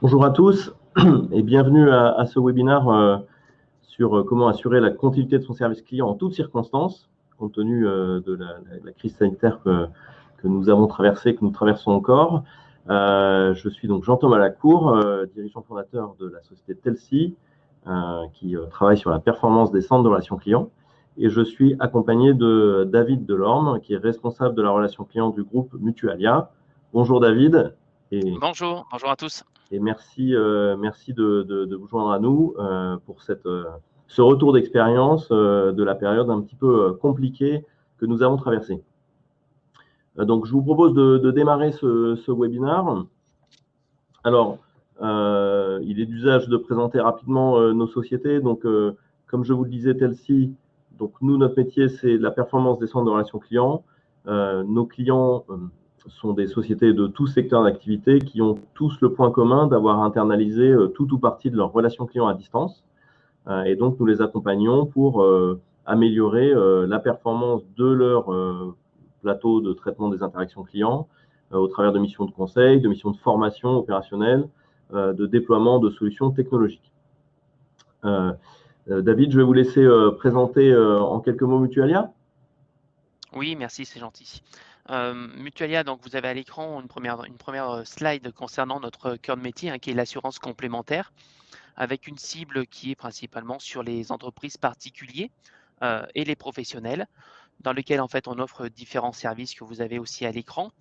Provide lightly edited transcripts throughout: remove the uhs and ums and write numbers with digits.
Bonjour à tous et bienvenue à ce webinaire sur comment assurer la continuité de son service client en toutes circonstances, compte tenu de la crise sanitaire que nous avons traversée, que nous traversons encore. Je suis donc Jean-Thomas Lacour, dirigeant fondateur de la société Telsi, qui travaille sur la performance des centres de relations clients. Et je suis accompagné de David Delorme, qui est responsable de la relation client du groupe Mutualia. Bonjour David. Bonjour à tous. Et merci de vous joindre à nous pour ce retour d'expérience de la période un petit peu compliquée que nous avons traversée. Donc, je vous propose de démarrer ce webinaire. Alors, il est d'usage de présenter rapidement nos sociétés. Donc, comme je vous le disais, Telsi, donc nous, notre métier, c'est la performance des centres de relations clients. Nos clients sont des sociétés de tout secteur d'activité qui ont tous le point commun d'avoir internalisé tout ou partie de leurs relations clients à distance. Et donc, nous les accompagnons pour améliorer la performance de leur plateau de traitement des interactions clients au travers de missions de conseil, de missions de formation opérationnelle, de déploiement de solutions technologiques. David, je vais vous laisser présenter en quelques mots Mutualia. Oui, merci, c'est gentil. Mutualia, donc vous avez à l'écran une première slide concernant notre cœur de métier, qui est l'assurance complémentaire, avec une cible qui est principalement sur les entreprises particulières et les professionnels, dans lesquels en fait on offre différents services que vous avez aussi à l'écran.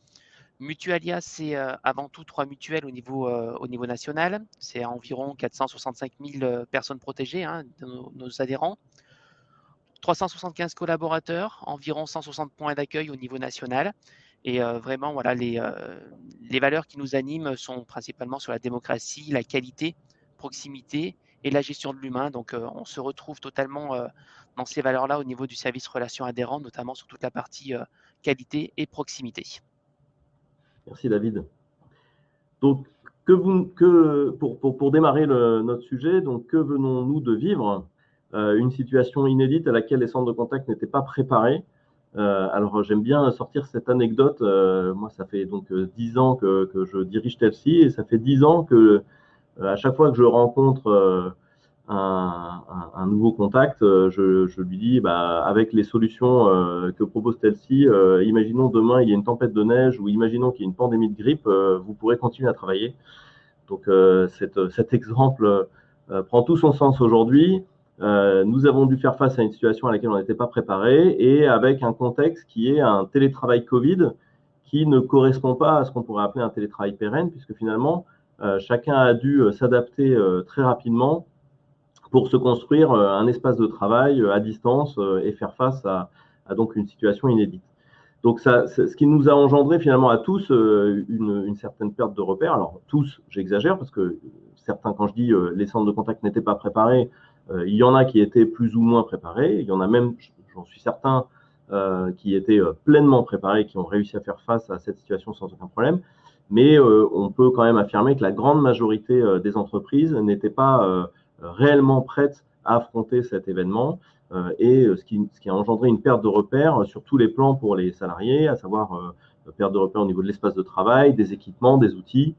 Mutualia, c'est avant tout 3 mutuelles au niveau national. C'est environ 465 000 personnes protégées, nos adhérents. 375 collaborateurs, environ 160 points d'accueil au niveau national. Et vraiment, voilà, les valeurs qui nous animent sont principalement sur la démocratie, la qualité, proximité et la gestion de l'humain. Donc, on se retrouve totalement dans ces valeurs-là au niveau du service relation adhérent, notamment sur toute la partie qualité et proximité. Merci David. Donc, pour démarrer notre sujet, donc que venons-nous de vivre une situation inédite à laquelle les centres de contact n'étaient pas préparés. Alors, j'aime bien sortir cette anecdote. Moi, ça fait donc 10 ans que je dirige Telsi et ça fait 10 ans que à chaque fois que je rencontre un nouveau contact, je lui dis, avec les solutions que propose Telsi, imaginons demain il y a une tempête de neige ou imaginons qu'il y a une pandémie de grippe, vous pourrez continuer à travailler. Donc cet exemple prend tout son sens aujourd'hui. Nous avons dû faire face à une situation à laquelle on n'était pas préparé et avec un contexte qui est un télétravail Covid qui ne correspond pas à ce qu'on pourrait appeler un télétravail pérenne, puisque finalement, chacun a dû s'adapter très rapidement pour se construire un espace de travail à distance et faire face à donc une situation inédite. Donc, ce qui nous a engendré finalement à tous une certaine perte de repères. Alors, tous, j'exagère parce que certains, quand je dis les centres de contact n'étaient pas préparés, il y en a qui étaient plus ou moins préparés. Il y en a même, j'en suis certain, qui étaient pleinement préparés, qui ont réussi à faire face à cette situation sans aucun problème. Mais on peut quand même affirmer que la grande majorité des entreprises n'étaient pas réellement prêtes à affronter cet événement. Et ce qui a engendré une perte de repères sur tous les plans pour les salariés, à savoir perte de repères au niveau de l'espace de travail, des équipements, des outils,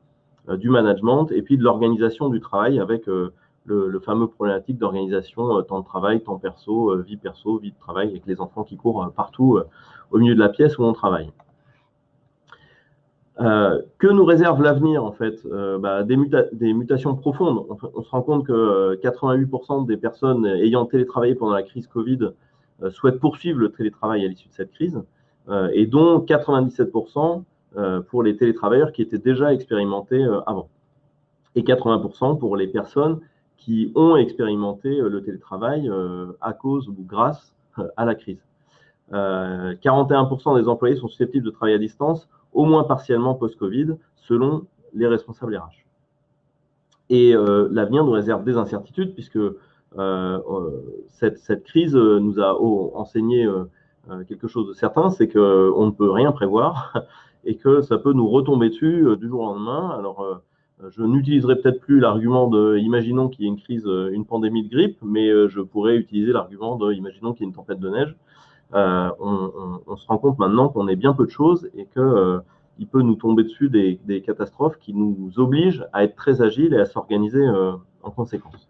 du management et puis de l'organisation du travail avec le fameux problématique d'organisation temps de travail, temps perso, vie de travail avec les enfants qui courent partout au milieu de la pièce où on travaille. Que nous réserve l'avenir en fait des mutations profondes. On se rend compte que 88% des personnes ayant télétravaillé pendant la crise Covid souhaitent poursuivre le télétravail à l'issue de cette crise, et dont 97% pour les télétravailleurs qui étaient déjà expérimentés avant, et 80% pour les personnes qui ont expérimenté le télétravail à cause ou grâce à la crise. 41% des employés sont susceptibles de travailler à distance, au moins partiellement post-Covid, selon les responsables RH. Et l'avenir nous réserve des incertitudes, puisque cette crise nous a enseigné quelque chose de certain, c'est qu'on ne peut rien prévoir et que ça peut nous retomber dessus du jour au lendemain. Alors, je n'utiliserai peut-être plus l'argument de imaginons qu'il y ait une crise, une pandémie de grippe, mais je pourrais utiliser l'argument de imaginons qu'il y ait une tempête de neige. On se rend compte maintenant qu'on est bien peu de choses et que il peut nous tomber dessus des catastrophes qui nous obligent à être très agiles et à s'organiser en conséquence.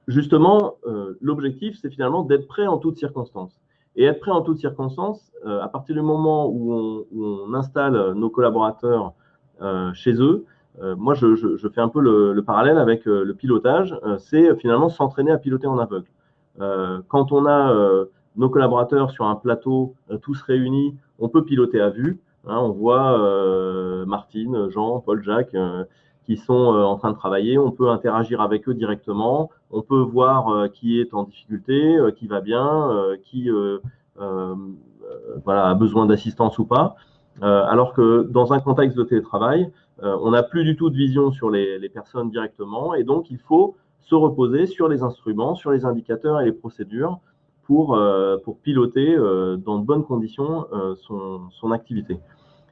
Justement, l'objectif, c'est finalement d'être prêt en toutes circonstances. Et être prêt en toutes circonstances, à partir du moment où on installe nos collaborateurs chez eux, moi, je fais un peu le parallèle avec le pilotage, c'est finalement s'entraîner à piloter en aveugle. Quand on a nos collaborateurs sur un plateau, tous réunis, on peut piloter à vue. Hein, on voit Martine, Jean, Paul, Jacques qui sont en train de travailler. On peut interagir avec eux directement. On peut voir qui est en difficulté, qui va bien, qui voilà, a besoin d'assistance ou pas. Alors que dans un contexte de télétravail, on n'a plus du tout de vision sur les personnes directement. Et donc, il faut se reposer sur les instruments, sur les indicateurs et les procédures pour piloter dans de bonnes conditions son activité.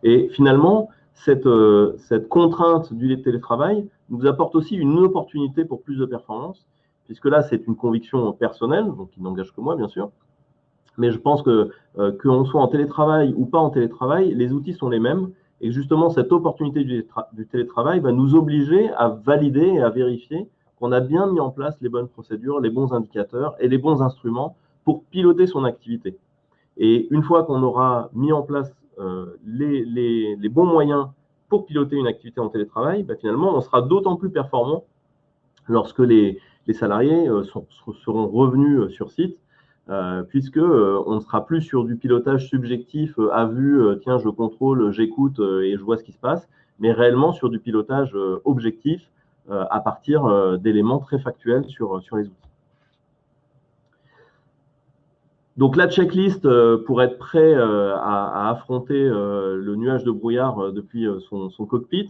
Et finalement, cette contrainte du télétravail nous apporte aussi une opportunité pour plus de performance, puisque là, c'est une conviction personnelle, donc qui n'engage que moi, bien sûr. Mais je pense que qu'on soit en télétravail ou pas en télétravail, les outils sont les mêmes. Et justement, cette opportunité du télétravail va nous obliger à valider et à vérifier qu'on a bien mis en place les bonnes procédures, les bons indicateurs et les bons instruments pour piloter son activité. Et une fois qu'on aura mis en place les bons moyens pour piloter une activité en télétravail, bah, finalement, on sera d'autant plus performant lorsque les salariés seront revenus sur site, puisque on ne sera plus sur du pilotage subjectif à vue, tiens, je contrôle, j'écoute et je vois ce qui se passe, mais réellement sur du pilotage objectif à partir d'éléments très factuels sur les outils. Donc la checklist pour être prêt à affronter le nuage de brouillard depuis son cockpit.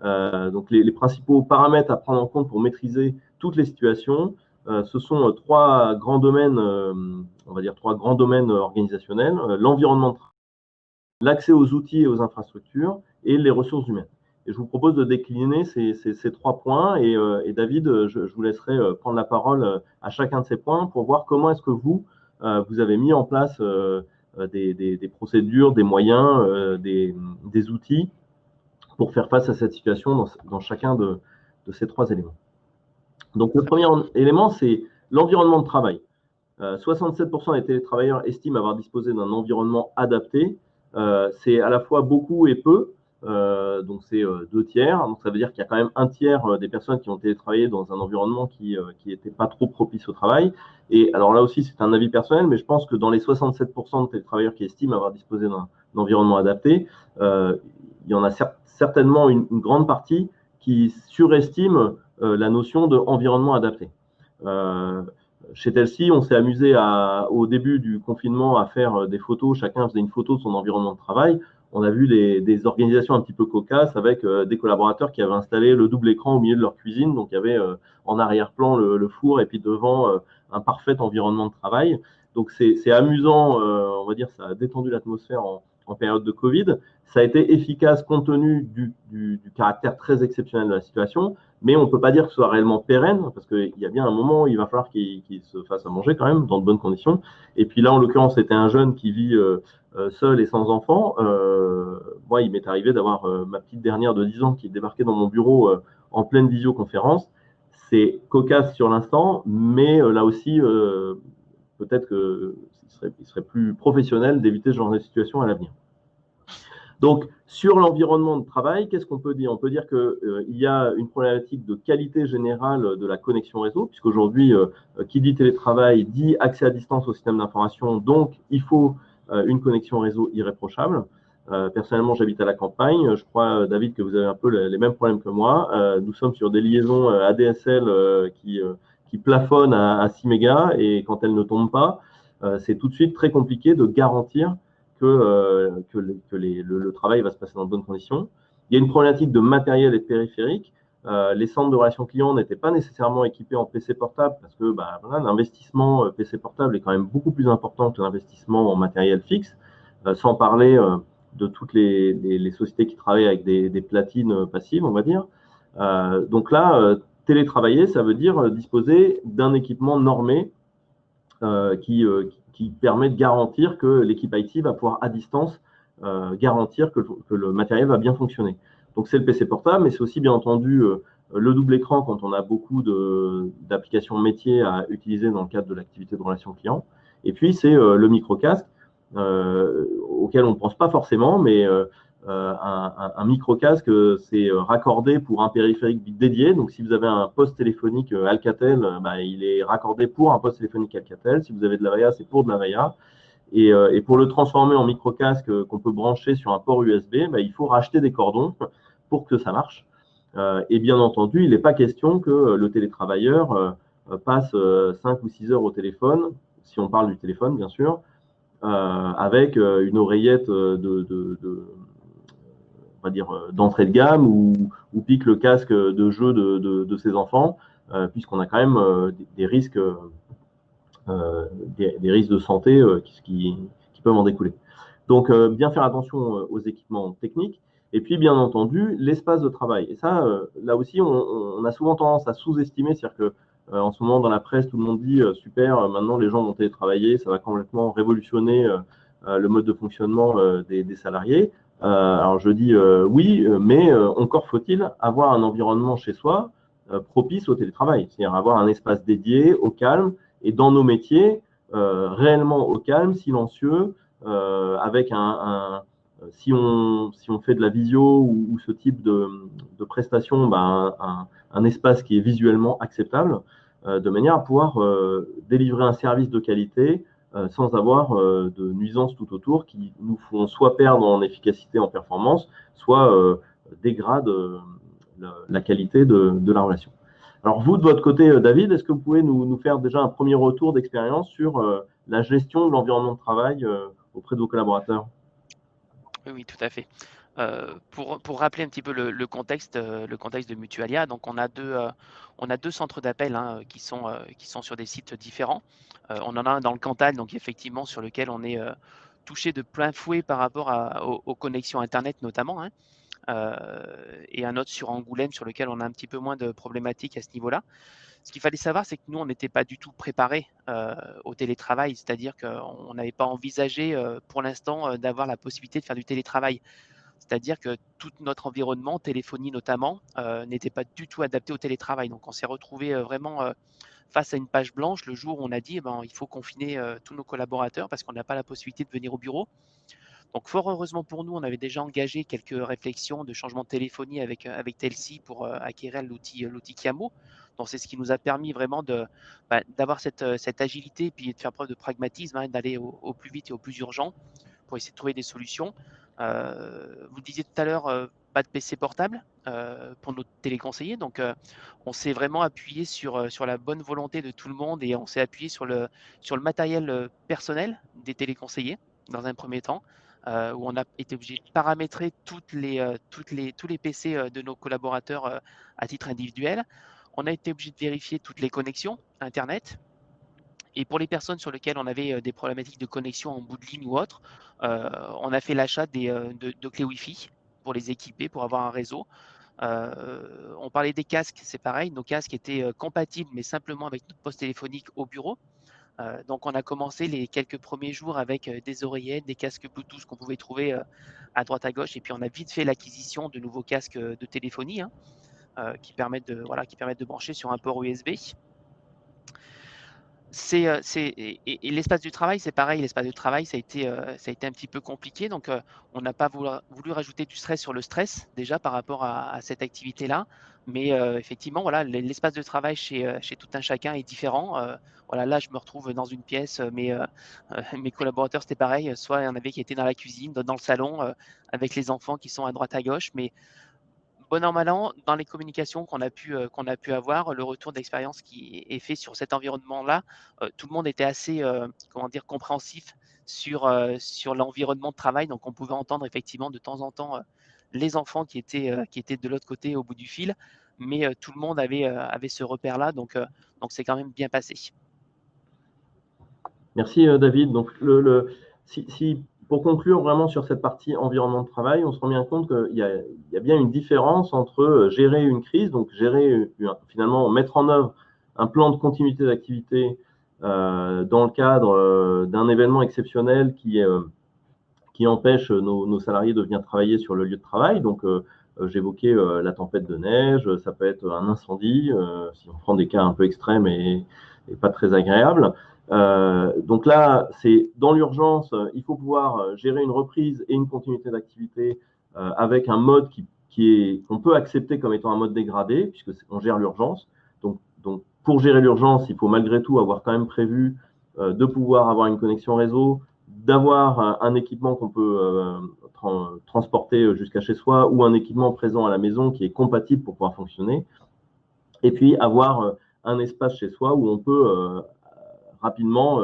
Donc les principaux paramètres à prendre en compte pour maîtriser toutes les situations, ce sont trois grands domaines, on va dire trois grands domaines organisationnels, l'environnement de travail, l'accès aux outils et aux infrastructures et les ressources humaines. Et je vous propose de décliner ces trois points et David, je vous laisserai prendre la parole à chacun de ces points pour voir comment est-ce que vous avez mis en place des procédures, des moyens, des outils pour faire face à cette situation dans chacun de ces trois éléments. Donc, le premier élément, c'est l'environnement de travail. 67% des télétravailleurs estiment avoir disposé d'un environnement adapté. C'est à la fois beaucoup et peu. Donc, c'est 2/3. Donc, ça veut dire qu'il y a quand même 1/3 des personnes qui ont télétravaillé dans un environnement qui n'était pas trop propice au travail. Et alors là aussi, c'est un avis personnel, mais je pense que dans les 67% de télétravailleurs qui estiment avoir disposé d'un environnement adapté, il y en a certainement une grande partie qui surestime la notion d'environnement adapté. Chez Telsy, on s'est amusé au début du confinement à faire des photos. Chacun faisait une photo de son environnement de travail. On a vu des organisations un petit peu cocasses avec des collaborateurs qui avaient installé le double écran au milieu de leur cuisine. Donc, il y avait en arrière-plan le four et puis devant un parfait environnement de travail. Donc, c'est amusant, on va dire, ça a détendu l'atmosphère en période de Covid. Ça a été efficace compte tenu du caractère très exceptionnel de la situation, mais on ne peut pas dire que ce soit réellement pérenne, parce qu'il y a bien un moment où il va falloir qu'il se fasse à manger quand même, dans de bonnes conditions. Et puis là, en l'occurrence, c'était un jeune qui vit seul et sans enfant. Moi, il m'est arrivé d'avoir ma petite dernière de 10 ans qui débarquait dans mon bureau en pleine visioconférence. C'est cocasse sur l'instant, mais là aussi, peut-être qu'il serait plus professionnel d'éviter ce genre de situation à l'avenir. Donc, sur l'environnement de travail, qu'est-ce qu'on peut dire? On peut dire qu'il y a une problématique de qualité générale de la connexion réseau, puisqu'aujourd'hui, qui dit télétravail dit accès à distance au système d'information, donc il faut une connexion réseau irréprochable. Personnellement, j'habite à la campagne. Je crois, David, que vous avez un peu les mêmes problèmes que moi. Nous sommes sur des liaisons ADSL qui plafonnent à 6 mégas et quand elles ne tombent pas, c'est tout de suite très compliqué de garantir que le travail va se passer dans de bonnes conditions. Il y a une problématique de matériel et de périphérique. Les centres de relations clients n'étaient pas nécessairement équipés en PC portable parce que voilà, l'investissement PC portable est quand même beaucoup plus important que l'investissement en matériel fixe, sans parler de toutes les sociétés qui travaillent avec des platines passives, on va dire. Donc là, télétravailler, ça veut dire disposer d'un équipement normé qui qui permet de garantir que l'équipe IT va pouvoir à distance garantir que le matériel va bien fonctionner. Donc c'est le PC portable, mais c'est aussi bien entendu le double écran quand on a beaucoup d'applications métiers à utiliser dans le cadre de l'activité de relation client. Et puis c'est le micro-casque auquel on ne pense pas forcément, mais un micro-casque, c'est raccordé pour un périphérique dédié. Donc, si vous avez un poste téléphonique Alcatel, il est raccordé pour un poste téléphonique Alcatel. Si vous avez de l'Avaya, c'est pour de l'Avaya. Et pour le transformer en micro-casque qu'on peut brancher sur un port USB, il faut racheter des cordons pour que ça marche. Et bien entendu, il n'est pas question que le télétravailleur passe 5 ou 6 heures au téléphone, si on parle du téléphone, bien sûr, avec une oreillette on va dire, d'entrée de gamme ou pique le casque de jeu de ses enfants, puisqu'on a quand même des risques, des risques de santé qui peuvent en découler. Donc, bien faire attention aux équipements techniques. Et puis, bien entendu, l'espace de travail. Et ça, là aussi, on a souvent tendance à sous-estimer, c'est-à-dire que en ce moment, dans la presse, tout le monde dit super, maintenant les gens vont télétravailler, ça va complètement révolutionner le mode de fonctionnement des salariés. Alors je dis oui, mais encore faut-il avoir un environnement chez soi propice au télétravail, c'est-à-dire avoir un espace dédié au calme et dans nos métiers réellement au calme, silencieux, avec si on fait de la visio ou ce type de prestation, un espace qui est visuellement acceptable, de manière à pouvoir délivrer un service de qualité sans avoir de nuisances tout autour qui nous font soit perdre en efficacité, en performance, soit dégradent la qualité de la relation. Alors vous, de votre côté, David, est-ce que vous pouvez nous faire déjà un premier retour d'expérience sur la gestion de l'environnement de travail auprès de vos collaborateurs? Oui, tout à fait. Pour rappeler un petit peu le contexte de Mutualia, donc on a deux centres d'appel qui sont sur des sites différents. On en a un dans le Cantal, donc effectivement sur lequel on est touché de plein fouet par rapport aux connexions Internet notamment, et un autre sur Angoulême sur lequel on a un petit peu moins de problématiques à ce niveau-là. Ce qu'il fallait savoir, c'est que nous, on n'était pas du tout préparés au télétravail, c'est-à-dire qu'on n'avait pas envisagé pour l'instant d'avoir la possibilité de faire du télétravail. C'est-à-dire que tout notre environnement, téléphonie notamment, n'était pas du tout adapté au télétravail. Donc on s'est retrouvé vraiment face à une page blanche le jour où on a dit il faut confiner tous nos collaborateurs parce qu'on n'a pas la possibilité de venir au bureau. Donc fort heureusement pour nous, on avait déjà engagé quelques réflexions de changement de téléphonie avec Telsi pour acquérir l'outil Kiamo. Donc c'est ce qui nous a permis vraiment d'avoir cette agilité et puis de faire preuve de pragmatisme, d'aller au plus vite et au plus urgent pour essayer de trouver des solutions. Vous disiez tout à l'heure, pas de PC portable pour nos téléconseillers. Donc on s'est vraiment appuyé sur la bonne volonté de tout le monde et on s'est appuyé sur le matériel personnel des téléconseillers dans un premier temps. Où on a été obligé de paramétrer tous les PC de nos collaborateurs à titre individuel. On a été obligé de vérifier toutes les connexions Internet. Et pour les personnes sur lesquelles on avait des problématiques de connexion en bout de ligne ou autre, on a fait l'achat de clés Wi-Fi pour les équiper, pour avoir un réseau. On parlait des casques, c'est pareil. Nos casques étaient compatibles, mais simplement avec notre poste téléphonique au bureau. Donc on a commencé les quelques premiers jours avec des oreillettes, des casques Bluetooth qu'on pouvait trouver à droite à gauche, et puis on a vite fait l'acquisition de nouveaux casques de téléphonie qui permettent de brancher sur un port USB. Et l'espace du travail, c'est pareil. L'espace du travail, ça a été un petit peu compliqué. Donc, on n'a pas voulu rajouter du stress sur le stress déjà par rapport à cette activité-là. Mais effectivement, voilà, l'espace de travail chez tout un chacun est différent. Voilà, là, je me retrouve dans une pièce, mais mes collaborateurs, c'était pareil. Soit il y en avait qui étaient dans la cuisine, dans le salon, avec les enfants qui sont à droite à gauche. Mais bon an, mal an, dans les communications qu'on a pu avoir, le retour d'expérience qui est fait sur cet environnement-là, tout le monde était assez compréhensif sur l'environnement de travail. Donc, on pouvait entendre effectivement de temps en temps les enfants qui étaient de l'autre côté au bout du fil, mais tout le monde avait ce repère-là. Donc, c'est quand même bien passé. Merci David. Donc, pour conclure vraiment sur cette partie environnement de travail, on se rend bien compte qu'il y a bien une différence entre gérer une crise, donc finalement mettre en œuvre un plan de continuité d'activité dans le cadre d'un événement exceptionnel qui empêche nos salariés de venir travailler sur le lieu de travail. Donc, j'évoquais la tempête de neige, ça peut être un incendie, si on prend des cas un peu extrêmes et pas très agréables. Donc là, c'est dans l'urgence, il faut pouvoir gérer une reprise et une continuité d'activité avec un mode qu'on peut accepter comme étant un mode dégradé, puisqu'on gère l'urgence. Donc, pour gérer l'urgence, il faut malgré tout avoir quand même prévu de pouvoir avoir une connexion réseau, d'avoir un équipement qu'on peut transporter jusqu'à chez soi ou un équipement présent à la maison qui est compatible pour pouvoir fonctionner. Et puis, avoir un espace chez soi où on peut rapidement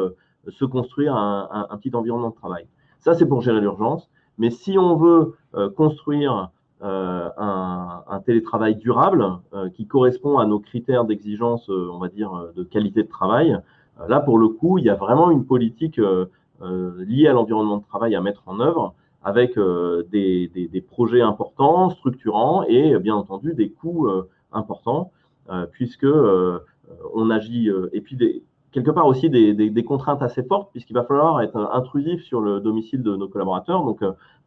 se construire un petit environnement de travail. Ça, c'est pour gérer l'urgence. Mais si on veut construire un télétravail durable qui correspond à nos critères d'exigence, on va dire, de qualité de travail, là, pour le coup, il y a vraiment une politique liée à l'environnement de travail à mettre en œuvre avec des projets importants, structurants et bien entendu des coûts importants puisque on agit et puis quelque part aussi des contraintes assez fortes, puisqu'il va falloir être intrusif sur le domicile de nos collaborateurs. Donc,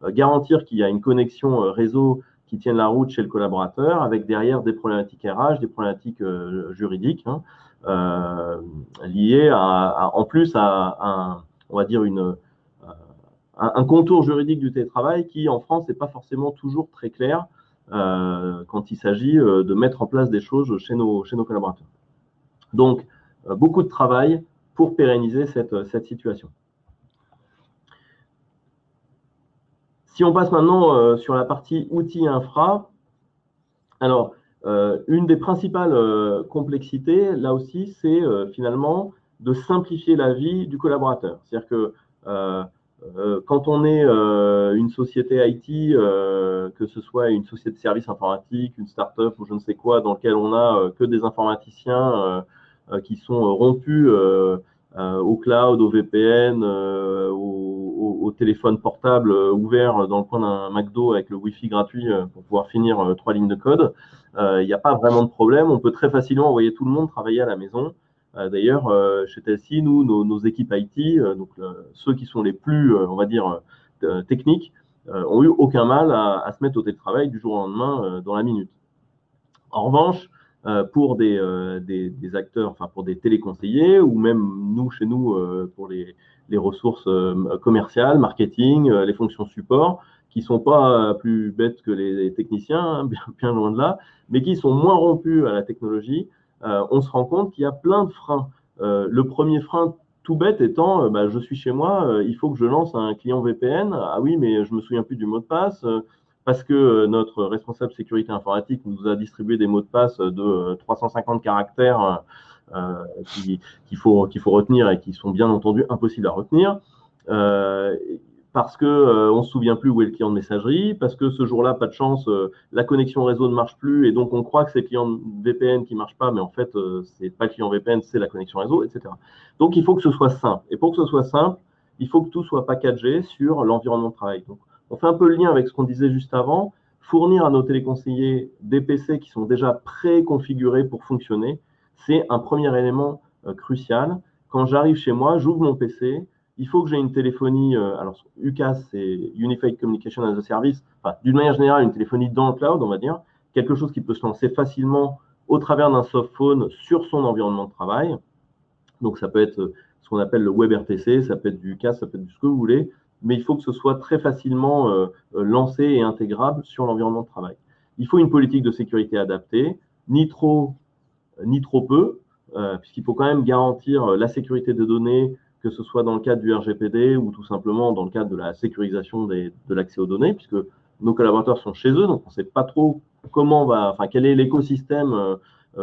garantir qu'il y a une connexion réseau qui tienne la route chez le collaborateur, avec derrière des problématiques RH, des problématiques juridiques, liées en plus à on va dire un contour juridique du télétravail qui, en France, n'est pas forcément toujours très clair quand il s'agit de mettre en place des choses chez nos collaborateurs. Donc, beaucoup de travail pour pérenniser cette situation. Si on passe maintenant sur la partie outils infra, alors, une des principales complexités, là aussi, c'est finalement de simplifier la vie du collaborateur. C'est-à-dire que quand on est une société IT, que ce soit une société de services informatiques, une start-up ou je ne sais quoi, dans lequel on a que des informaticiens qui sont rompus au cloud, au VPN, au téléphone portable ouvert dans le coin d'un McDo avec le Wi-Fi gratuit pour pouvoir finir 3 lignes de code. Il n'y a pas vraiment de problème. On peut très facilement envoyer tout le monde travailler à la maison. D'ailleurs, chez Telsi, nous, nos équipes IT, donc ceux qui sont les plus, on va dire, techniques, ont eu aucun mal à se mettre au télétravail du jour au lendemain dans la minute. En revanche, pour des acteurs, enfin pour des téléconseillers ou même nous, chez nous, pour les ressources commerciales, marketing, les fonctions support, qui ne sont pas plus bêtes que les techniciens, hein, bien loin de là, mais qui sont moins rompus à la technologie, on se rend compte qu'il y a plein de freins. Le premier frein tout bête étant, je suis chez moi, il faut que je lance un client VPN. Ah oui, mais je ne me souviens plus du mot de passe. Parce que notre responsable sécurité informatique nous a distribué des mots de passe de 350 caractères qu'il faut retenir et qui sont bien entendu impossibles à retenir. Parce qu'on ne se souvient plus où est le client de messagerie, parce que ce jour-là, pas de chance, la connexion réseau ne marche plus et donc on croit que c'est le client VPN qui ne marche pas, mais en fait, ce n'est pas le client VPN, c'est la connexion réseau, etc. Donc, il faut que ce soit simple. Et pour que ce soit simple, il faut que tout soit packagé sur l'environnement de travail. Donc, on fait un peu le lien avec ce qu'on disait juste avant, fournir à nos téléconseillers des PC qui sont déjà préconfigurés pour fonctionner, c'est un premier élément crucial. Quand j'arrive chez moi, j'ouvre mon PC, il faut que j'ai une téléphonie, alors UCaaS, c'est Unified Communication as a Service, enfin, d'une manière générale, une téléphonie dans le cloud, on va dire, quelque chose qui peut se lancer facilement au travers d'un softphone sur son environnement de travail. Donc, ça peut être ce qu'on appelle le WebRTC, ça peut être du UCaaS, ça peut être ce que vous voulez, mais il faut que ce soit très facilement lancé et intégrable sur l'environnement de travail. Il faut une politique de sécurité adaptée, ni trop peu, puisqu'il faut quand même garantir la sécurité des données, que ce soit dans le cadre du RGPD ou tout simplement dans le cadre de la sécurisation de l'accès aux données, puisque nos collaborateurs sont chez eux, donc on ne sait pas trop quel est l'écosystème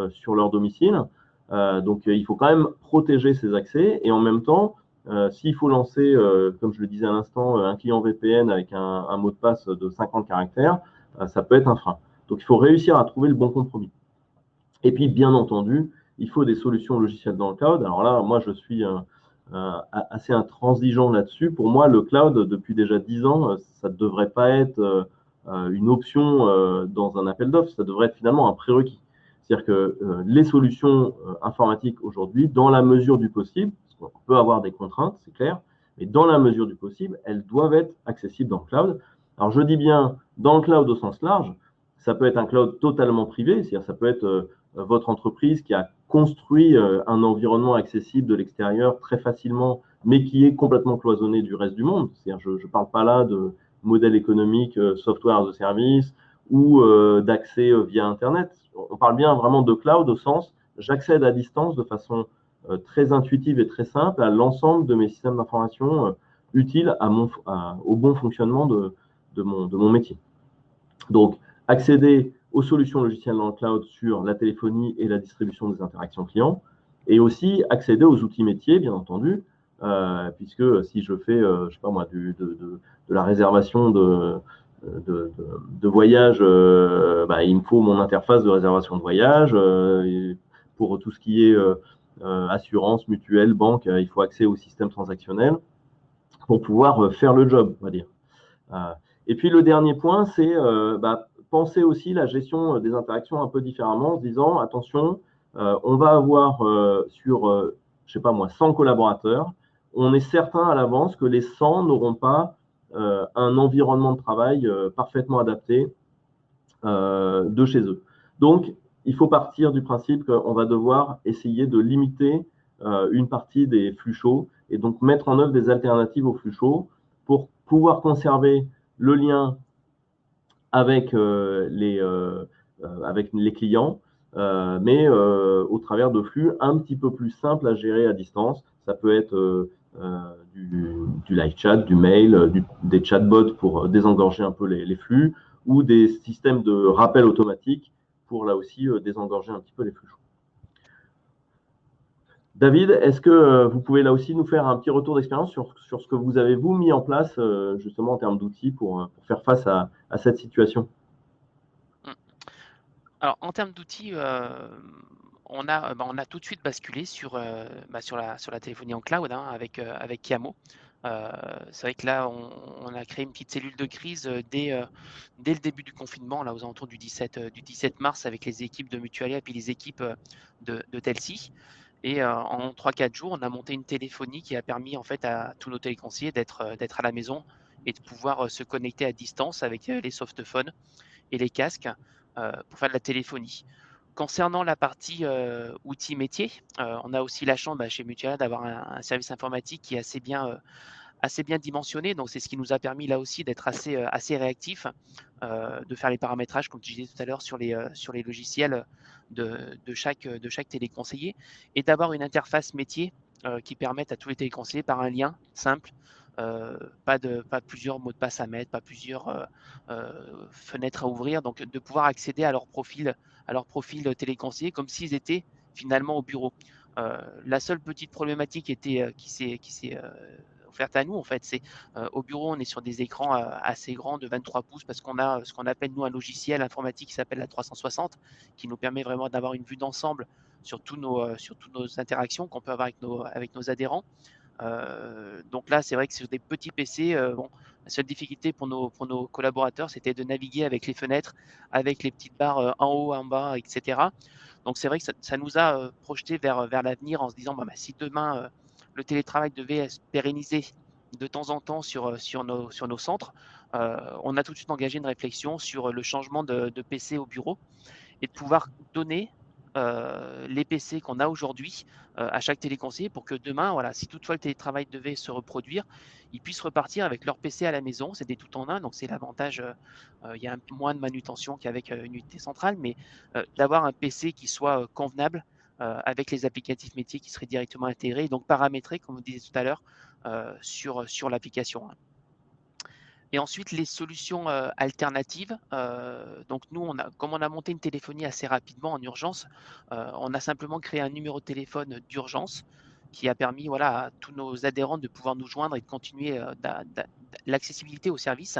sur leur domicile. Donc, il faut quand même protéger ces accès et en même temps, s'il faut lancer, comme je le disais à l'instant, un client VPN avec un mot de passe de 50 caractères, ça peut être un frein. Donc, il faut réussir à trouver le bon compromis. Et puis, bien entendu, il faut des solutions logicielles dans le cloud. Alors là, moi, je suis assez intransigeant là-dessus. Pour moi, le cloud, depuis déjà 10 ans, ça ne devrait pas être une option dans un appel d'offres. Ça devrait être finalement un prérequis. C'est-à-dire que les solutions informatiques aujourd'hui, dans la mesure du possible, parce qu'on peut avoir des contraintes, c'est clair, mais dans la mesure du possible, elles doivent être accessibles dans le cloud. Alors je dis bien dans le cloud au sens large, ça peut être un cloud totalement privé, c'est-à-dire ça peut être votre entreprise qui a construit un environnement accessible de l'extérieur très facilement, mais qui est complètement cloisonné du reste du monde. C'est-à-dire je ne parle pas là de modèle économique, software as a service ou d'accès via Internet. On parle bien vraiment de cloud au sens j'accède à distance de façon très intuitive et très simple à l'ensemble de mes systèmes d'information utiles au bon fonctionnement de mon métier. Donc, accéder aux solutions logicielles dans le cloud sur la téléphonie et la distribution des interactions clients, et aussi accéder aux outils métiers, bien entendu, puisque si je fais, je sais pas moi, de la réservation de voyage, il me faut mon interface de réservation de voyage. Pour tout ce qui est assurance, mutuelle, banque, il faut accès au système transactionnel pour pouvoir faire le job, on va dire. Et puis le dernier point, c'est penser aussi la gestion des interactions un peu différemment en se disant, attention, on va avoir sur, je sais pas moi, 100 collaborateurs, on est certain à l'avance que les 100 n'auront pas un environnement de travail parfaitement adapté de chez eux. Donc, il faut partir du principe qu'on va devoir essayer de limiter une partie des flux chauds et donc mettre en œuvre des alternatives aux flux chauds pour pouvoir conserver le lien avec les clients, mais au travers de flux un petit peu plus simples à gérer à distance. Ça peut être du live chat, du mail, des chatbots pour désengorger un peu les flux, ou des systèmes de rappel automatique pour là aussi désengorger un petit peu les flux chauds. David, est-ce que vous pouvez là aussi nous faire un petit retour d'expérience sur ce que vous avez, vous, mis en place justement en termes d'outils pour faire face à cette situation? Alors, en termes d'outils, on a tout de suite basculé sur la téléphonie en cloud avec Kiamo. C'est vrai que là, on a créé une petite cellule de crise dès le début du confinement, là aux alentours du 17 mars, avec les équipes de Mutualia et puis les équipes de Telsi. Et en 3-4 jours, on a monté une téléphonie qui a permis en fait à tous nos téléconseillers d'être à la maison et de pouvoir se connecter à distance avec les softphones et les casques pour faire de la téléphonie. Concernant la partie outils métiers, on a aussi la chance chez Mutualia d'avoir un service informatique qui est assez bien dimensionné. Donc, c'est ce qui nous a permis là aussi d'être assez réactif, de faire les paramétrages, comme tu disais tout à l'heure, sur les logiciels de chaque téléconseiller et d'avoir une interface métier qui permette à tous les téléconseillers par un lien simple, pas plusieurs mots de passe à mettre, pas plusieurs fenêtres à ouvrir, donc de pouvoir accéder à leur profil téléconseiller comme s'ils étaient finalement au bureau. La seule petite problématique qui s'est offerte à nous, en fait, c'est au bureau, on est sur des écrans assez grands de 23 pouces parce qu'on a ce qu'on appelle, nous, un logiciel informatique qui s'appelle la 360, qui nous permet vraiment d'avoir une vue d'ensemble sur toutes nos interactions qu'on peut avoir avec nos adhérents. Donc là, c'est vrai que sur des petits PC, la seule difficulté pour nos collaborateurs, c'était de naviguer avec les fenêtres, avec les petites barres en haut, en bas, etc. Donc c'est vrai que ça nous a projeté vers l'avenir en se disant, si demain le télétravail devait se pérenniser de temps en temps sur nos centres, on a tout de suite engagé une réflexion sur le changement de PC au bureau et de pouvoir donner les PC qu'on a aujourd'hui à chaque téléconseiller pour que demain, voilà, si toutefois le télétravail devait se reproduire, ils puissent repartir avec leur PC à la maison. C'est des tout en un, donc c'est l'avantage. Il y a un peu moins de manutention qu'avec une unité centrale, mais d'avoir un PC qui soit convenable avec les applicatifs métiers qui seraient directement intégrés et donc paramétrés, comme vous disiez tout à l'heure, sur l'application. Et ensuite, les solutions alternatives. Donc nous, comme on a monté une téléphonie assez rapidement en urgence, on a simplement créé un numéro de téléphone d'urgence qui a permis à tous nos adhérents de pouvoir nous joindre et de continuer l'accessibilité au service.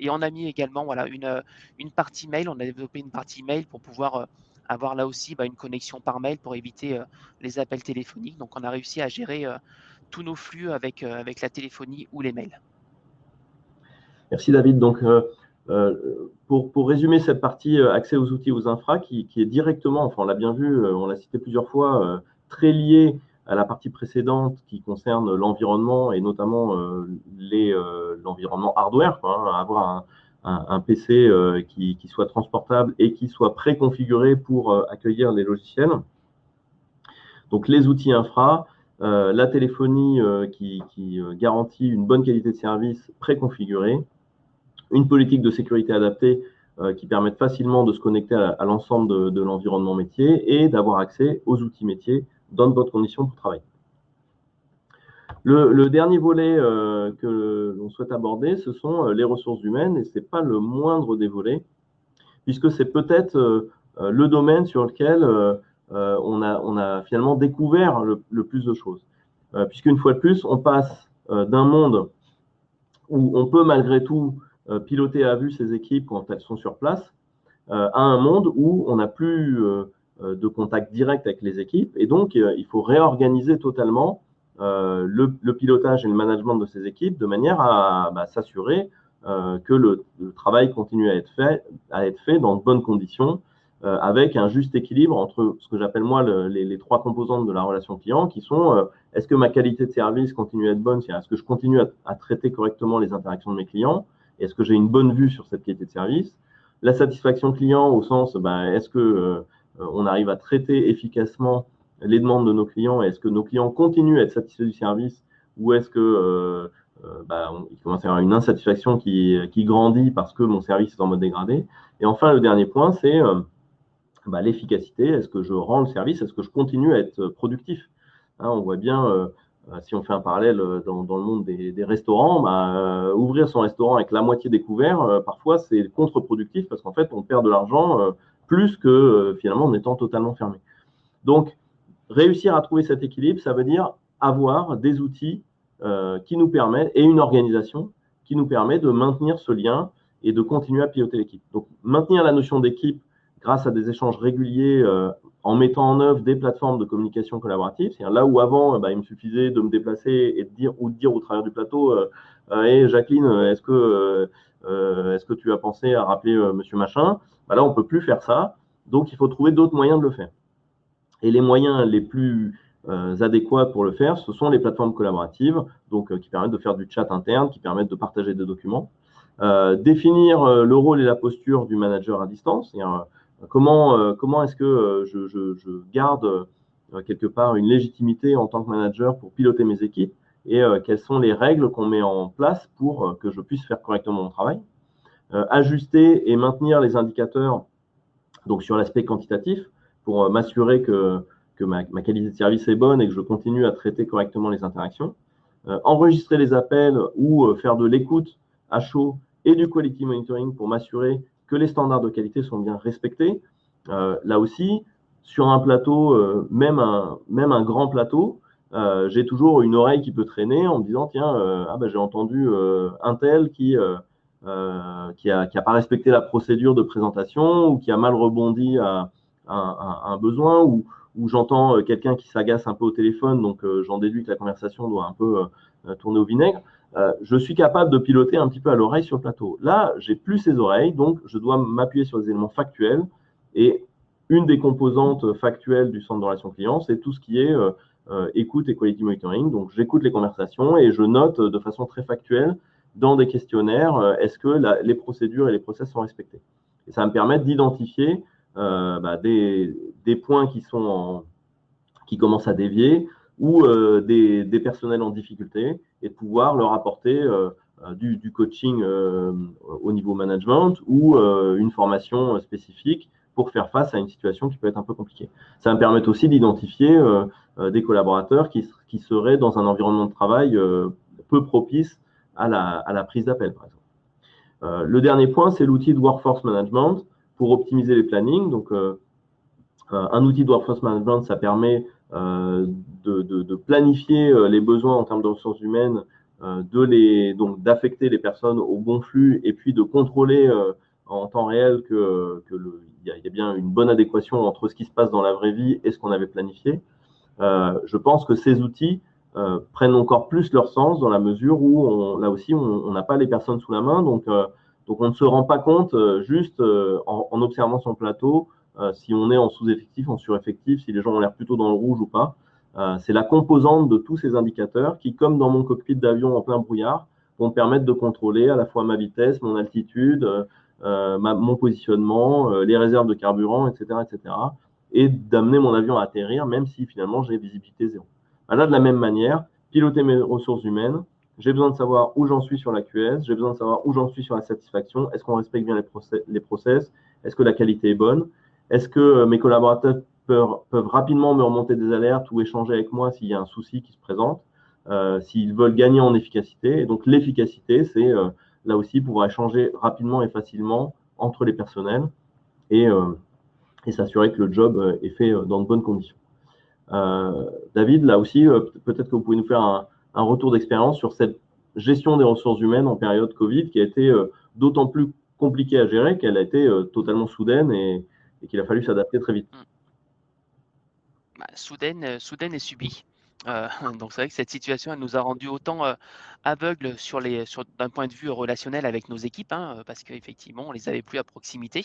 Et on a mis également une partie mail. On a développé une partie mail pour pouvoir avoir là aussi une connexion par mail pour éviter les appels téléphoniques. Donc on a réussi à gérer tous nos flux avec la téléphonie ou les mails. Merci David. Donc, Pour résumer cette partie accès aux outils, aux infra, qui est directement, enfin on l'a bien vu, on l'a cité plusieurs fois, très lié à la partie précédente qui concerne l'environnement et notamment l'environnement hardware, quoi, hein, avoir un PC qui soit transportable et qui soit préconfiguré pour accueillir les logiciels. Donc les outils infra, la téléphonie qui garantit une bonne qualité de service préconfigurée, une politique de sécurité adaptée qui permette facilement de se connecter à l'ensemble de l'environnement métier et d'avoir accès aux outils métiers dans de bonnes conditions pour travailler. Le dernier volet que l'on souhaite aborder, ce sont les ressources humaines, et ce n'est pas le moindre des volets, puisque c'est peut-être le domaine sur lequel on a finalement découvert le plus de choses. Puisqu'une fois de plus, on passe d'un monde où on peut malgré tout piloter à vue ses équipes quand elles sont sur place, à un monde où on n'a plus de contact direct avec les équipes, et donc il faut réorganiser totalement le pilotage et le management de ces équipes de manière à s'assurer que le travail continue à être fait dans de bonnes conditions, avec un juste équilibre entre ce que j'appelle moi les trois composantes de la relation client, qui sont est-ce que ma qualité de service continue à être bonne, c'est-à-dire est-ce que je continue à traiter correctement les interactions de mes clients, est-ce que j'ai une bonne vue sur cette qualité de service, la satisfaction client au sens est-ce que on arrive à traiter efficacement les demandes de nos clients, est-ce que nos clients continuent à être satisfaits du service, ou est-ce que il commence à y avoir une insatisfaction qui grandit parce que mon service est en mode dégradé. Et enfin, le dernier point, c'est l'efficacité. Est-ce que je rends le service? Est-ce que je continue à être productif? Hein, on voit bien, si on fait un parallèle dans le monde des restaurants, ouvrir son restaurant avec la moitié des couverts, parfois c'est contre-productif parce qu'en fait, on perd de l'argent plus que finalement en étant totalement fermé. Donc, réussir à trouver cet équilibre, ça veut dire avoir des outils qui nous permettent, et une organisation qui nous permet de maintenir ce lien et de continuer à piloter l'équipe. Donc, maintenir la notion d'équipe grâce à des échanges réguliers en mettant en œuvre des plateformes de communication collaborative. C'est-à-dire là où avant, il me suffisait de me déplacer et de dire au travers du plateau hey, Jacqueline, est-ce que tu as pensé à rappeler monsieur machin? Là, on ne peut plus faire ça. Donc, il faut trouver d'autres moyens de le faire. Et les moyens les plus adéquats pour le faire, ce sont les plateformes collaboratives, donc qui permettent de faire du chat interne, qui permettent de partager des documents. Définir le rôle et la posture du manager à distance. Comment est-ce que je garde quelque part une légitimité en tant que manager pour piloter mes équipes, et quelles sont les règles qu'on met en place pour que je puisse faire correctement mon travail. Ajuster et maintenir les indicateurs donc sur l'aspect quantitatif pour m'assurer que ma qualité de service est bonne et que je continue à traiter correctement les interactions. Enregistrer les appels ou faire de l'écoute à chaud et du quality monitoring pour m'assurer que les standards de qualité sont bien respectés. Là aussi, sur un plateau, même un grand plateau, j'ai toujours une oreille qui peut traîner en me disant tiens, j'ai entendu un tel qui a pas respecté la procédure de présentation ou qui a mal rebondi à un besoin, ou j'entends quelqu'un qui s'agace un peu au téléphone, donc j'en déduis que la conversation doit un peu tourner au vinaigre. Je suis capable de piloter un petit peu à l'oreille sur le plateau. Là, j'ai plus ces oreilles, donc je dois m'appuyer sur des éléments factuels. Et une des composantes factuelles du centre de relations clients, c'est tout ce qui est écoute et quality monitoring. Donc, j'écoute les conversations et je note de façon très factuelle dans des questionnaires est-ce que les procédures et les process sont respectés. Et ça va me permettre d'identifier des points qui commencent à dévier, ou des personnels en difficulté, et de pouvoir leur apporter du coaching au niveau management ou une formation spécifique pour faire face à une situation qui peut être un peu compliquée. Ça va me permettre aussi d'identifier des collaborateurs qui seraient dans un environnement de travail peu propice à la prise d'appel, par exemple. Le dernier point, c'est l'outil de Workforce Management pour optimiser les plannings. Donc, un outil de Workforce Management, ça permet de planifier les besoins en termes de ressources humaines, d'affecter les personnes au bon flux, et puis de contrôler en temps réel qu'il y a bien une bonne adéquation entre ce qui se passe dans la vraie vie et ce qu'on avait planifié. Je pense que ces outils prennent encore plus leur sens dans la mesure où, là aussi, on n'a pas les personnes sous la main. Donc, Donc, on ne se rend pas compte juste en observant son plateau si on est en sous-effectif, en sur-effectif, si les gens ont l'air plutôt dans le rouge ou pas. C'est la composante de tous ces indicateurs qui, comme dans mon cockpit d'avion en plein brouillard, vont me permettre de contrôler à la fois ma vitesse, mon altitude, mon positionnement, les réserves de carburant, etc., etc., et d'amener mon avion à atterrir, même si finalement j'ai visibilité zéro. Là, de la même manière, piloter mes ressources humaines, j'ai besoin de savoir où j'en suis sur la QS, j'ai besoin de savoir où j'en suis sur la satisfaction, est-ce qu'on respecte bien les process, est-ce que la qualité est bonne, est-ce que mes collaborateurs peuvent rapidement me remonter des alertes ou échanger avec moi s'il y a un souci qui se présente, s'ils veulent gagner en efficacité. Et donc l'efficacité, c'est là aussi pouvoir échanger rapidement et facilement entre les personnels et, et s'assurer que le job est fait dans de bonnes conditions. David, là aussi, peut-être que vous pouvez nous faire un retour d'expérience sur cette gestion des ressources humaines en période Covid qui a été d'autant plus compliquée à gérer qu'elle a été totalement soudaine et qu'il a fallu s'adapter très vite. Soudaine et subie. Donc c'est vrai que cette situation, elle nous a rendus autant aveugles d'un point de vue relationnel avec nos équipes, hein, parce qu'effectivement, on les avait plus à proximité.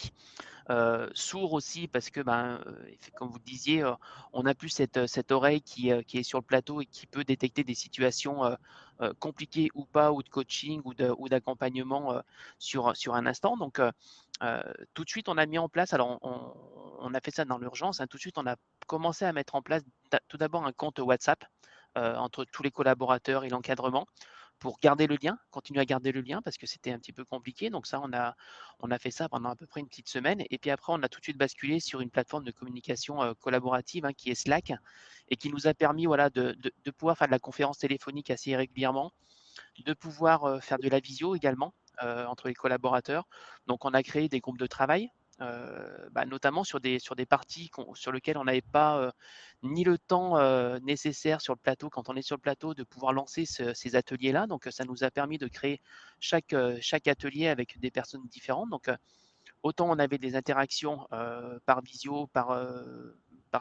Sourds aussi parce que, comme vous le disiez, on n'a plus cette oreille qui est sur le plateau et qui peut détecter des situations compliquées ou pas, ou de coaching ou d'accompagnement sur un instant. Donc, tout de suite, on a mis en place, alors on a fait ça dans l'urgence, hein, tout de suite, on a commencé à mettre en place tout d'abord un compte WhatsApp entre tous les collaborateurs et l'encadrement pour garder le lien, continuer à garder le lien parce que c'était un petit peu compliqué. Donc ça, on a fait ça pendant à peu près une petite semaine. Et puis après, on a tout de suite basculé sur une plateforme de communication collaborative qui est Slack et qui nous a permis voilà, de pouvoir faire de la conférence téléphonique assez régulièrement, de pouvoir faire de la visio également entre les collaborateurs. Donc on a créé des groupes de travail, notamment sur des parties sur lesquelles on n'avait pas ni le temps nécessaire sur le plateau, quand on est sur le plateau, de pouvoir lancer ces ateliers-là. Donc ça nous a permis de créer chaque atelier avec des personnes différentes. Donc autant on avait des interactions par visio, par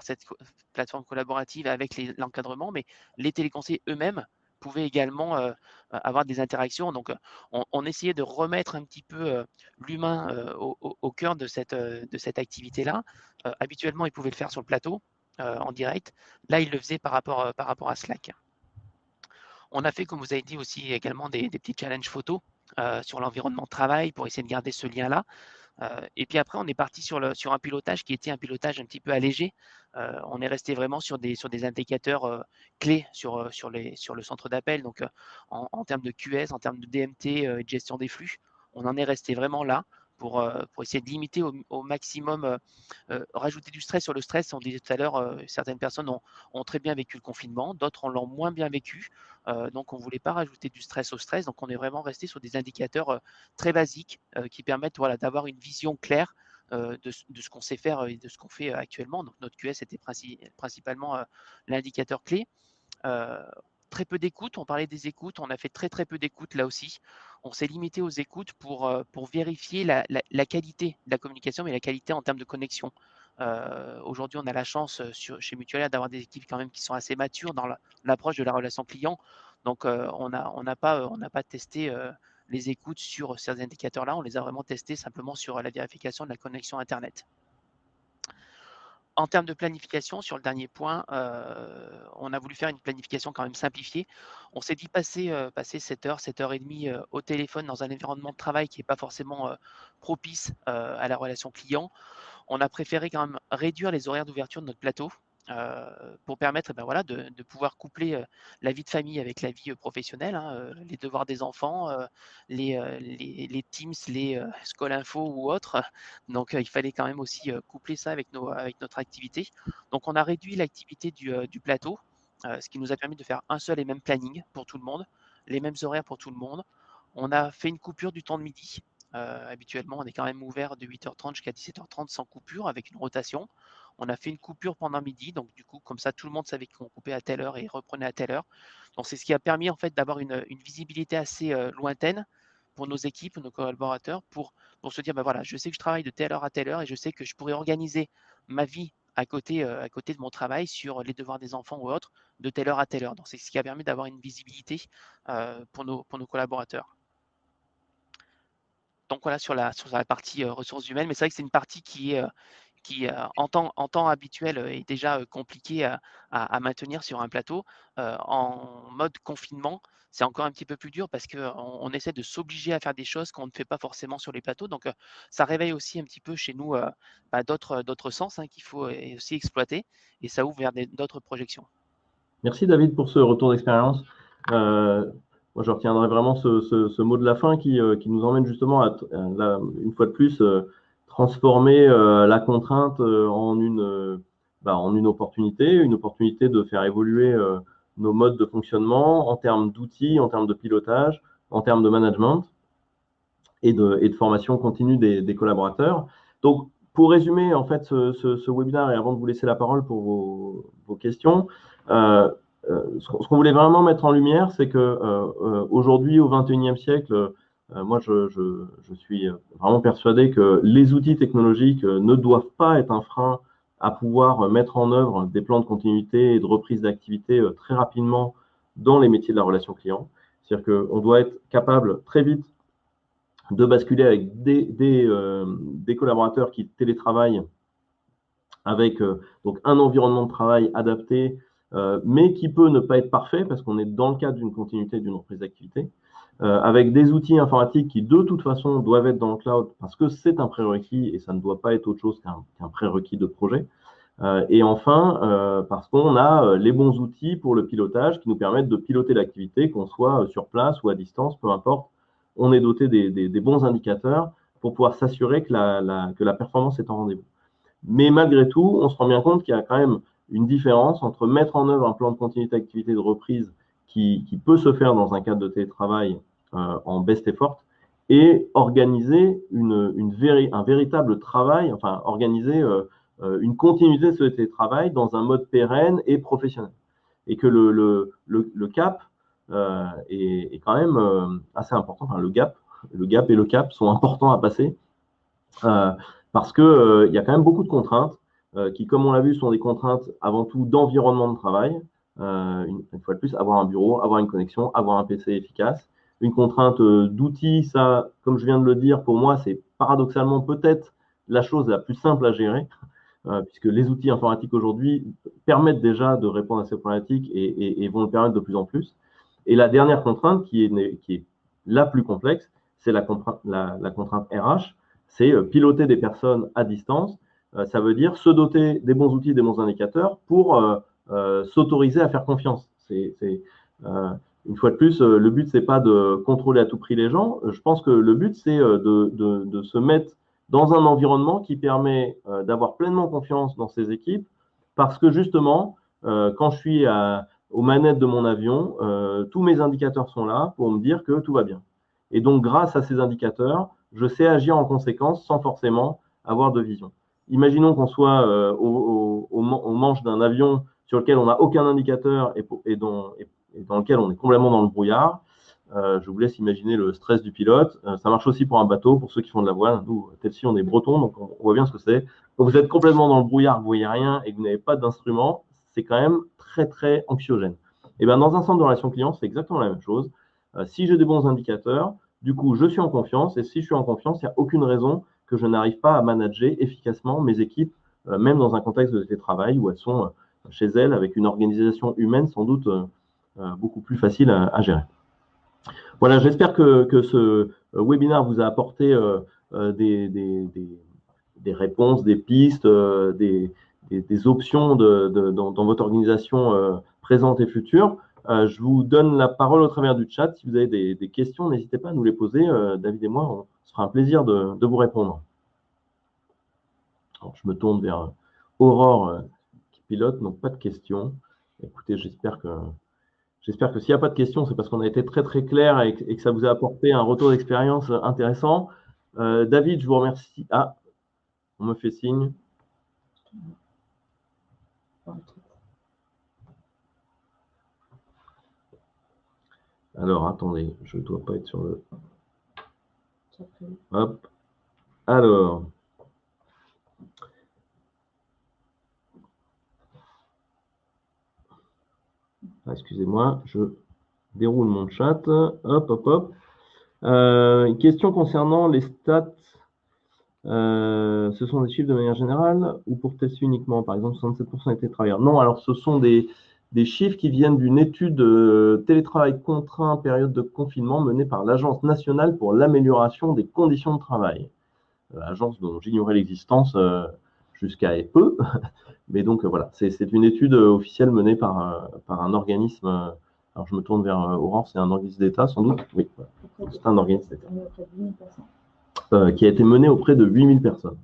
cette plateforme collaborative avec l'encadrement, mais les téléconseillers eux-mêmes pouvaient également avoir des interactions. Donc, on essayait de remettre un petit peu l'humain au cœur de cette activité-là. Habituellement, ils pouvaient le faire sur le plateau en direct. Là, ils le faisaient par rapport à Slack. On a fait, comme vous avez dit aussi, également des petits challenges photos sur l'environnement de travail pour essayer de garder ce lien-là. Et puis après, on est parti sur un pilotage qui était un pilotage un petit peu allégé. On est resté vraiment sur des indicateurs clés sur le centre d'appel. Donc, en termes de QS, en termes de DMT et de gestion des flux, on en est resté vraiment là pour essayer de limiter au maximum, rajouter du stress sur le stress. On disait tout à l'heure, certaines personnes ont très bien vécu le confinement, d'autres l'ont moins bien vécu. Donc, on ne voulait pas rajouter du stress au stress. Donc, on est vraiment resté sur des indicateurs très basiques qui permettent voilà, d'avoir une vision claire de ce qu'on sait faire et de ce qu'on fait actuellement. Donc, notre QS était principalement l'indicateur clé. Très peu d'écoute, on parlait des écoutes, on a fait très très peu d'écoute là aussi. On s'est limité aux écoutes pour vérifier la qualité de la communication, mais la qualité en termes de connexion. Aujourd'hui, on a la chance chez Mutualia d'avoir des équipes quand même qui sont assez matures dans l'approche de la relation client. Donc, on n'a pas testé les écoutes sur ces indicateurs-là, on les a vraiment testés simplement sur la vérification de la connexion Internet. En termes de planification, sur le dernier point, on a voulu faire une planification quand même simplifiée. On s'est dit passer 7 heures, 7h30 au téléphone dans un environnement de travail qui n'est pas forcément propice à la relation client. On a préféré quand même réduire les horaires d'ouverture de notre plateau pour permettre voilà, de pouvoir coupler la vie de famille avec la vie professionnelle, les devoirs des enfants, les Teams, les School Info ou autres. Donc, il fallait quand même aussi coupler ça avec notre activité. Donc, on a réduit l'activité du plateau, ce qui nous a permis de faire un seul et même planning pour tout le monde, les mêmes horaires pour tout le monde. On a fait une coupure du temps de midi. Habituellement, on est quand même ouvert de 8h30 jusqu'à 17h30 sans coupure avec une rotation. On a fait une coupure pendant midi, donc du coup, comme ça, tout le monde savait qu'on coupait à telle heure et reprenait à telle heure. Donc, c'est ce qui a permis en fait d'avoir une visibilité assez lointaine pour nos équipes, nos collaborateurs, pour se dire, voilà, je sais que je travaille de telle heure à telle heure et je sais que je pourrais organiser ma vie à côté de mon travail sur les devoirs des enfants ou autres de telle heure à telle heure. Donc, c'est ce qui a permis d'avoir une visibilité pour nos collaborateurs. donc voilà sur la partie ressources humaines, mais c'est vrai que c'est une partie qui en temps habituel est déjà compliquée à maintenir sur un plateau. En mode confinement, c'est encore un petit peu plus dur parce qu'on essaie de s'obliger à faire des choses qu'on ne fait pas forcément sur les plateaux. Donc, ça réveille aussi un petit peu chez nous d'autres sens qu'il faut aussi exploiter et ça ouvre vers d'autres projections. Merci David pour ce retour d'expérience. Moi, je retiendrai vraiment ce mot de la fin qui nous emmène justement à, une fois de plus, transformer la contrainte en une opportunité de faire évoluer nos modes de fonctionnement en termes d'outils, en termes de pilotage, en termes de management et de formation continue des collaborateurs. Donc, pour résumer en fait ce webinaire et avant de vous laisser la parole pour vos questions, ce qu'on voulait vraiment mettre en lumière, c'est que aujourd'hui, au XXIe siècle, moi, je suis vraiment persuadé que les outils technologiques ne doivent pas être un frein à pouvoir mettre en œuvre des plans de continuité et de reprise d'activité très rapidement dans les métiers de la relation client. C'est-à-dire qu'on doit être capable très vite de basculer avec des collaborateurs qui télétravaillent avec donc un environnement de travail adapté, mais qui peut ne pas être parfait parce qu'on est dans le cadre d'une continuité d'une reprise d'activité, avec des outils informatiques qui de toute façon doivent être dans le cloud parce que c'est un prérequis et ça ne doit pas être autre chose qu'un prérequis de projet. Et enfin, parce qu'on a les bons outils pour le pilotage qui nous permettent de piloter l'activité, qu'on soit sur place ou à distance, peu importe. On est doté des bons indicateurs pour pouvoir s'assurer que la performance est en rendez-vous. Mais malgré tout, on se rend bien compte qu'il y a quand même une différence entre mettre en œuvre un plan de continuité d'activité de reprise qui peut se faire dans un cadre de télétravail en best effort et organiser un véritable travail, enfin organiser une continuité de ce télétravail dans un mode pérenne et professionnel. Et que le cap est quand même assez important. Enfin, le gap et le cap sont importants à passer parce que il y a quand même beaucoup de contraintes qui, comme on l'a vu, sont des contraintes avant tout d'environnement de travail. Une fois de plus, avoir un bureau, avoir une connexion, avoir un PC efficace. Une contrainte d'outils, ça, comme je viens de le dire, pour moi, c'est paradoxalement peut-être la chose la plus simple à gérer, puisque les outils informatiques aujourd'hui permettent déjà de répondre à ces problématiques et vont le permettre de plus en plus. Et la dernière contrainte, qui est la plus complexe, c'est la contrainte RH, c'est piloter des personnes à distance. Ça veut dire se doter des bons outils, des bons indicateurs pour s'autoriser à faire confiance. Une fois de plus, le but, c'est pas de contrôler à tout prix les gens. Je pense que le but, c'est de se mettre dans un environnement qui permet d'avoir pleinement confiance dans ses équipes parce que justement, quand je suis aux manettes de mon avion, tous mes indicateurs sont là pour me dire que tout va bien. Et donc, grâce à ces indicateurs, je sais agir en conséquence sans forcément avoir de vision. Imaginons qu'on soit au manche d'un avion sur lequel on n'a aucun indicateur et dans lequel on est complètement dans le brouillard. Je vous laisse imaginer le stress du pilote. Ça marche aussi pour un bateau, pour ceux qui font de la voile. Nous, Telsi, on est bretons, donc on voit bien ce que c'est. Quand vous êtes complètement dans le brouillard, vous ne voyez rien et que vous n'avez pas d'instrument, c'est quand même très, très anxiogène. Et bien, dans un centre de relations clients, c'est exactement la même chose. Si j'ai des bons indicateurs, du coup, je suis en confiance. Et si je suis en confiance, il n'y a aucune raison que je n'arrive pas à manager efficacement mes équipes, même dans un contexte de télétravail où elles sont chez elles avec une organisation humaine sans doute beaucoup plus facile à gérer. Voilà, j'espère que ce webinaire vous a apporté des réponses, des pistes, des options dans votre organisation présente et future. Je vous donne la parole au travers du chat. Si vous avez des questions, n'hésitez pas à nous les poser. David et moi, on sera un plaisir de vous répondre. Alors, je me tourne vers Aurore qui pilote, donc pas de questions. Écoutez, j'espère que s'il n'y a pas de questions, c'est parce qu'on a été très très clair et que ça vous a apporté un retour d'expérience intéressant. David, je vous remercie. Ah, on me fait signe. Alors, attendez, je ne dois pas être sur le... Hop. Alors. Excusez-moi, je déroule mon chat. Hop, hop, hop. Question concernant les stats. Ce sont des chiffres de manière générale ou pour tester uniquement? Par exemple, 67% étaient travailleurs. Non, alors ce sont des chiffres qui viennent d'une étude télétravail contraint période de confinement menée par l'Agence nationale pour l'amélioration des conditions de travail. Agence dont j'ignorais l'existence jusqu'à peu. Mais donc voilà, c'est une étude officielle menée par un organisme. Alors je me tourne vers Aurore, c'est un organisme d'État sans doute. Oui, c'est un organisme d'État. Qui a été menée auprès de 8000 personnes.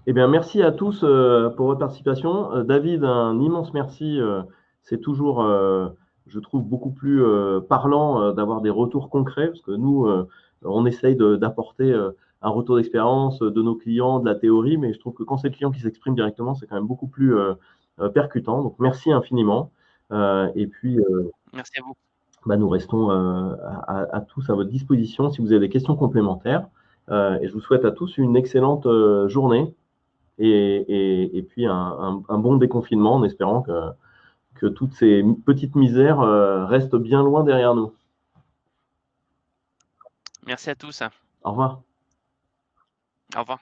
Eh bien, merci à tous pour votre participation. David, un immense merci. C'est toujours, je trouve, beaucoup plus parlant d'avoir des retours concrets, parce que nous, on essaye d'apporter un retour d'expérience de nos clients, de la théorie, mais je trouve que quand c'est le client qui s'exprime directement, c'est quand même beaucoup plus percutant. Donc, merci infiniment. Et puis, Merci à vous. bah, nous restons à tous à votre disposition si vous avez des questions complémentaires. Et je vous souhaite à tous une excellente journée et puis un bon déconfinement en espérant que toutes ces petites misères restent bien loin derrière nous. Merci à tous. Au revoir. Au revoir.